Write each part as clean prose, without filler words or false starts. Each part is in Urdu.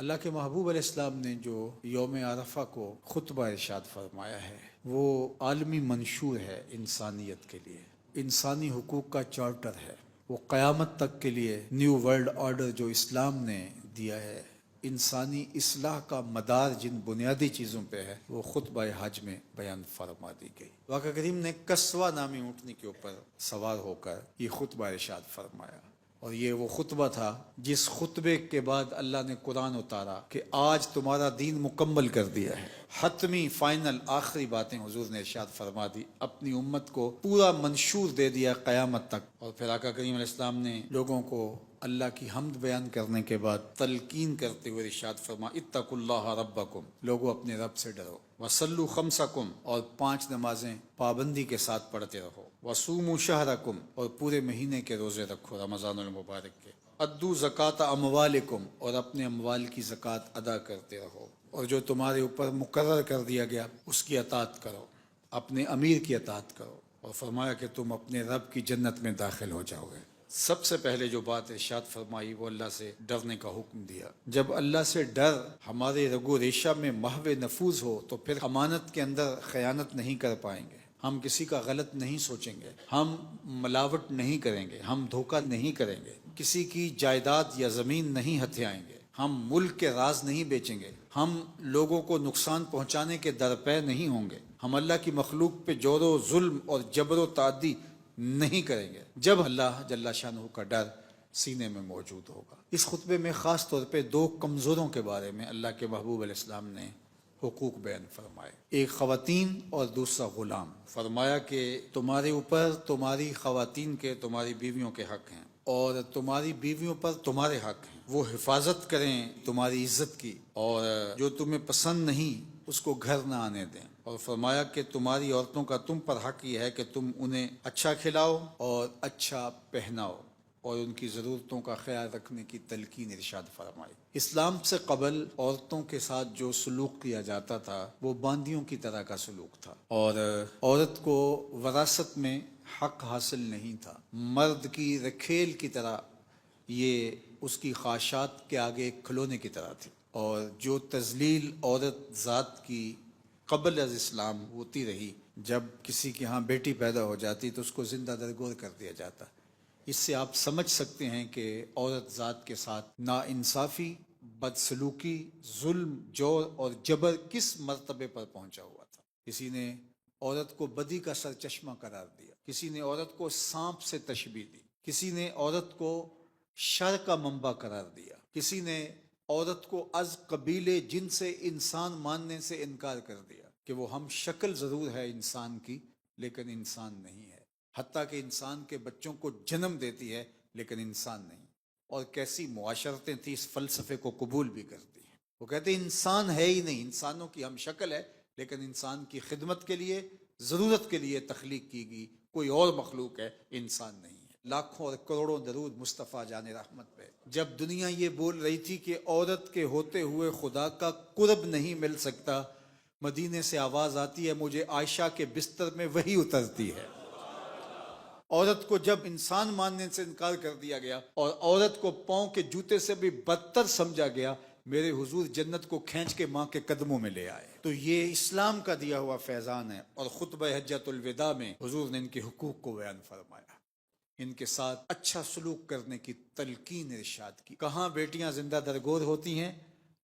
اللہ کے محبوب علیہ السلام نے جو یوم عرفہ کو خطبہ ارشاد فرمایا ہے وہ عالمی منشور ہے انسانیت کے لیے، انسانی حقوق کا چارٹر ہے، وہ قیامت تک کے لیے نیو ورلڈ آرڈر جو اسلام نے دیا ہے، انسانی اصلاح کا مدار جن بنیادی چیزوں پہ ہے وہ خطبہ حج میں بیان فرما دی گئی۔ واقع کریم نے کسوہ نامی اونٹنی کے اوپر سوار ہو کر یہ خطبہ ارشاد فرمایا، اور یہ وہ خطبہ تھا جس خطبے کے بعد اللہ نے قرآن اتارا کہ آج تمہارا دین مکمل کر دیا ہے۔ حتمی فائنل آخری باتیں حضور نے ارشاد فرما دی، اپنی امت کو پورا منشور دے دیا قیامت تک۔ اور پھر آقا کریم علیہ السلام نے لوگوں کو اللہ کی حمد بیان کرنے کے بعد تلقین کرتے ہوئے ارشاد فرما اتقوا اللہ ربکم، لوگوں اپنے رب سے ڈرو، وصلوا خمسکم، اور 5 نمازیں پابندی کے ساتھ پڑھتے رہو، وصوموا شہرکم، اور پورے مہینے کے روزے رکھو رمضان المبارک کے، ادو زکوٰۃ اموالکم، اور اپنے اموال کی زکوٰۃ ادا کرتے رہو، اور جو تمہارے اوپر مقرر کر دیا گیا اس کی اطاعت کرو، اپنے امیر کی اطاعت کرو، اور فرمایا کہ تم اپنے رب کی جنت میں داخل ہو جاؤ گے۔ سب سے پہلے جو بات ارشاد فرمائی وہ اللہ سے ڈرنے کا حکم دیا۔ جب اللہ سے ڈر ہمارے رگ و ریشہ میں محو نفوذ ہو تو پھر امانت کے اندر خیانت نہیں کر پائیں گے، ہم کسی کا غلط نہیں سوچیں گے، ہم ملاوٹ نہیں کریں گے، ہم دھوکہ نہیں کریں گے، کسی کی جائیداد یا زمین نہیں ہتھیائیں گے، ہم ملک کے راز نہیں بیچیں گے، ہم لوگوں کو نقصان پہنچانے کے درپے نہیں ہوں گے، ہم اللہ کی مخلوق پہ جور و ظلم اور جبر و تعدی نہیں کریں گے، جب اللہ جل شانہ کا ڈر سینے میں موجود ہوگا۔ اس خطبے میں خاص طور پہ 2 کمزوروں کے بارے میں اللہ کے محبوب علیہ السلام نے حقوق بیان فرمائے، ایک خواتین اور دوسرا غلام۔ فرمایا کہ تمہارے اوپر تمہاری خواتین کے، تمہاری بیویوں کے حق ہیں، اور تمہاری بیویوں پر تمہارے حق ہیں، وہ حفاظت کریں تمہاری عزت کی، اور جو تمہیں پسند نہیں اس کو گھر نہ آنے دیں، اور فرمایا کہ تمہاری عورتوں کا تم پر حق یہ ہے کہ تم انہیں اچھا کھلاؤ اور اچھا پہناؤ، اور ان کی ضرورتوں کا خیال رکھنے کی تلقین ارشاد فرمائی۔ اسلام سے قبل عورتوں کے ساتھ جو سلوک کیا جاتا تھا وہ باندیوں کی طرح کا سلوک تھا، اور عورت کو وراثت میں حق حاصل نہیں تھا، مرد کی رکھیل کی طرح یہ اس کی خواہشات کے آگے ایک کھلونے کی طرح تھی، اور جو تذلیل عورت ذات کی قبل از اسلام ہوتی رہی، جب کسی کے ہاں بیٹی پیدا ہو جاتی تو اس کو زندہ درگور کر دیا جاتا۔ اس سے آپ سمجھ سکتے ہیں کہ عورت ذات کے ساتھ ناانصافی، بدسلوکی، ظلم، جور اور جبر کس مرتبے پر پہنچا ہوا تھا۔ کسی نے عورت کو بدی کا سرچشمہ قرار دیا، کسی نے عورت کو سانپ سے تشبیہ دی، کسی نے عورت کو شر کا منبع قرار دیا، کسی نے عورت کو از قبیل جن سے انسان ماننے سے انکار کر دیا کہ وہ ہم شکل ضرور ہے انسان کی لیکن انسان نہیں ہے، حتیٰ کہ انسان کے بچوں کو جنم دیتی ہے لیکن انسان نہیں۔ اور کیسی معاشرتیں تھیں اس فلسفے کو قبول بھی کرتی ہیں، وہ کہتے ہیں انسان ہے ہی نہیں، انسانوں کی ہم شکل ہے لیکن انسان کی خدمت کے لیے، ضرورت کے لیے تخلیق کی گئی کوئی اور مخلوق ہے، انسان نہیں ہے۔ لاکھوں اور کروڑوں درود مصطفیٰ جان رحمت پہ۔ جب دنیا یہ بول رہی تھی کہ عورت کے ہوتے ہوئے خدا کا قرب نہیں مل سکتا، مدینے سے آواز آتی ہے مجھے عائشہ کے بستر میں وہی اترتی ہے۔ عورت کو جب انسان ماننے سے انکار کر دیا گیا اور عورت کو پاؤں کے جوتے سے بھی بدتر سمجھا گیا، میرے حضور جنت کو کھینچ کے ماں کے قدموں میں لے آئے۔ تو یہ اسلام کا دیا ہوا فیضان ہے، اور خطبہ حجۃ الوداع میں حضور نے ان کے حقوق کو بیان فرمایا، ان کے ساتھ اچھا سلوک کرنے کی تلقین ارشاد کی۔ کہاں بیٹیاں زندہ درگور ہوتی ہیں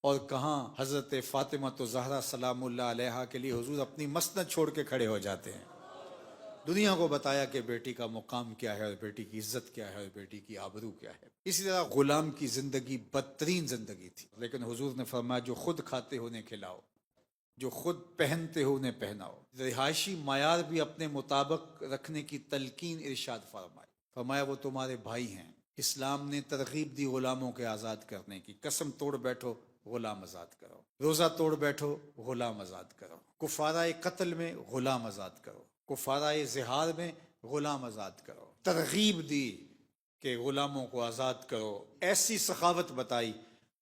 اور کہاں حضرت فاطمہ زہرا سلام اللہ علیہا کے لیے حضور اپنی مسند چھوڑ کے کھڑے ہو جاتے ہیں۔ دنیا کو بتایا کہ بیٹی کا مقام کیا ہے اور بیٹی کی عزت کیا ہے اور بیٹی کی آبرو کیا ہے۔ اسی طرح غلام کی زندگی بدترین زندگی تھی، لیکن حضور نے فرمایا جو خود کھاتے ہو انہیں کھلاؤ، جو خود پہنتے ہو انہیں پہناؤ۔ رہائشی معیار بھی اپنے مطابق رکھنے کی تلقین ارشاد فرمائی۔ فرمایا وہ تمہارے بھائی ہیں۔ اسلام نے ترغیب دی غلاموں کے آزاد کرنے کی، قسم توڑ بیٹھو غلام آزاد کرو، روزہ توڑ بیٹھو غلام آزاد کرو، کفارہ قتل میں غلام آزاد کرو، کفارہ زہار میں غلام آزاد کرو۔ ترغیب دی کہ غلاموں کو آزاد کرو، ایسی سخاوت بتائی،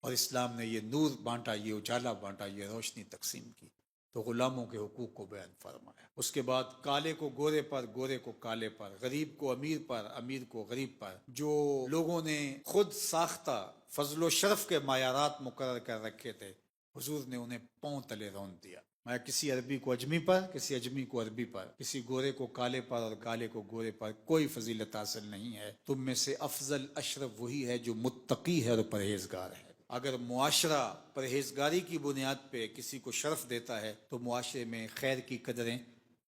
اور اسلام نے یہ نور بانٹا، یہ اجالا بانٹا، یہ روشنی تقسیم کی۔ تو غلاموں کے حقوق کو بیان فرمایا. اس کے بعد کالے کو گورے پر، گورے کو کالے پر، غریب کو امیر پر، امیر کو غریب پر. جو لوگوں نے خود ساختہ فضل و شرف کے معیارات مقرر کر رکھے تھے، حضور نے انہیں پاؤں تلے رون دیا. میں کسی عربی کو اجمی پر، کسی اجمی کو عربی پر، کسی گورے کو کالے پر اور کالے کو گورے پر کوئی فضیلت حاصل نہیں ہے. تم میں سے افضل اشرف وہی ہے جو متقی ہے اور پرہیزگار ہے. اگر معاشرہ پرہیزگاری کی بنیاد پہ کسی کو شرف دیتا ہے تو معاشرے میں خیر کی قدریں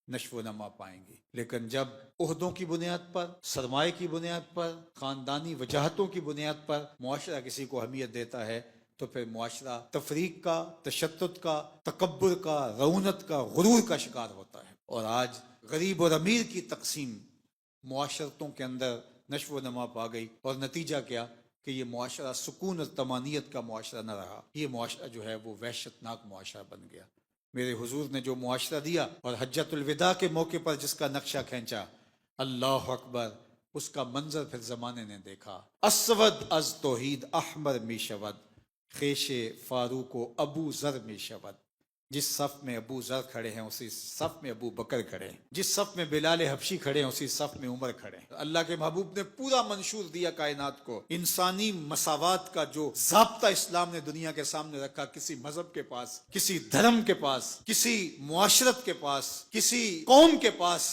نشو و نما پائیں گی. لیکن جب عہدوں کی بنیاد پر، سرمایہ کی بنیاد پر، خاندانی وجاہتوں کی بنیاد پر معاشرہ کسی کو اہمیت دیتا ہے تو پھر معاشرہ تفریق کا، تشدد کا، تکبر کا، رعونت کا، غرور کا شکار ہوتا ہے. اور آج غریب اور امیر کی تقسیم معاشرتوں کے اندر نشو و نما پا گئی، اور نتیجہ کیا کہ یہ معاشرہ سکون اور طمانینت کا معاشرہ نہ رہا. یہ معاشرہ جو ہے وہ وحشت ناک معاشرہ بن گیا. میرے حضور نے جو معاشرہ دیا اور حجۃ الوداع کے موقع پر جس کا نقشہ کھینچا، اللہ اکبر، اس کا منظر پھر زمانے نے دیکھا. اسود از توحید احمر می شود، خیش فاروق و ابو ذر می شود. جس صف میں ابو ذر کھڑے ہیں اسی صف میں ابو بکر کھڑے ہیں، جس صف میں بلال حبشی کھڑے ہیں اسی صف میں عمر کھڑے ہیں. اللہ کے محبوب نے پورا منشور دیا کائنات کو. انسانی مساوات کا جو ضابطہ اسلام نے دنیا کے سامنے رکھا، کسی مذہب کے پاس، کسی دھرم کے پاس، کسی معاشرت کے پاس، کسی قوم کے پاس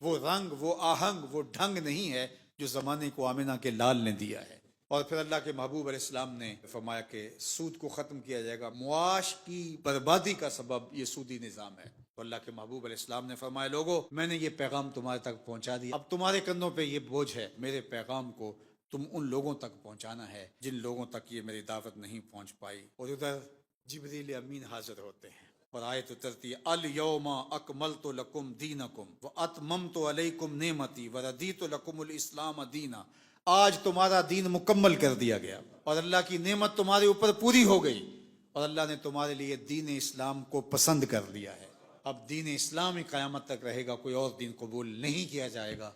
وہ رنگ، وہ آہنگ، وہ ڈھنگ نہیں ہے جو زمانے کو آمنہ کے لال نے دیا ہے. اور پھر اللہ کے محبوب علیہ السلام نے فرمایا کہ سود کو ختم کیا جائے گا. معاش کی بربادی کا سبب یہ سودی نظام ہے. تو اللہ کے محبوب علیہ السلام نے فرمایا، لوگو میں نے یہ پیغام تمہارے تک پہنچا دیا، اب تمہارے کندھوں پہ یہ بوجھ ہے، میرے پیغام کو تم ان لوگوں تک پہنچانا ہے جن لوگوں تک یہ میری دعوت نہیں پہنچ پائی. اور ادھر جبریل امین حاضر ہوتے ہیں اور آیت اترتی ہے، الیوم اکملت لکم دینکم واتممت علیکم نعمتی وردیت لکم الاسلام دینا. آج تمہارا دین مکمل کر دیا گیا اور اللہ کی نعمت تمہارے اوپر پوری ہو گئی، اور اللہ نے تمہارے لیے دین اسلام کو پسند کر لیا ہے. اب دین اسلام ہی قیامت تک رہے گا، کوئی اور دین قبول نہیں کیا جائے گا.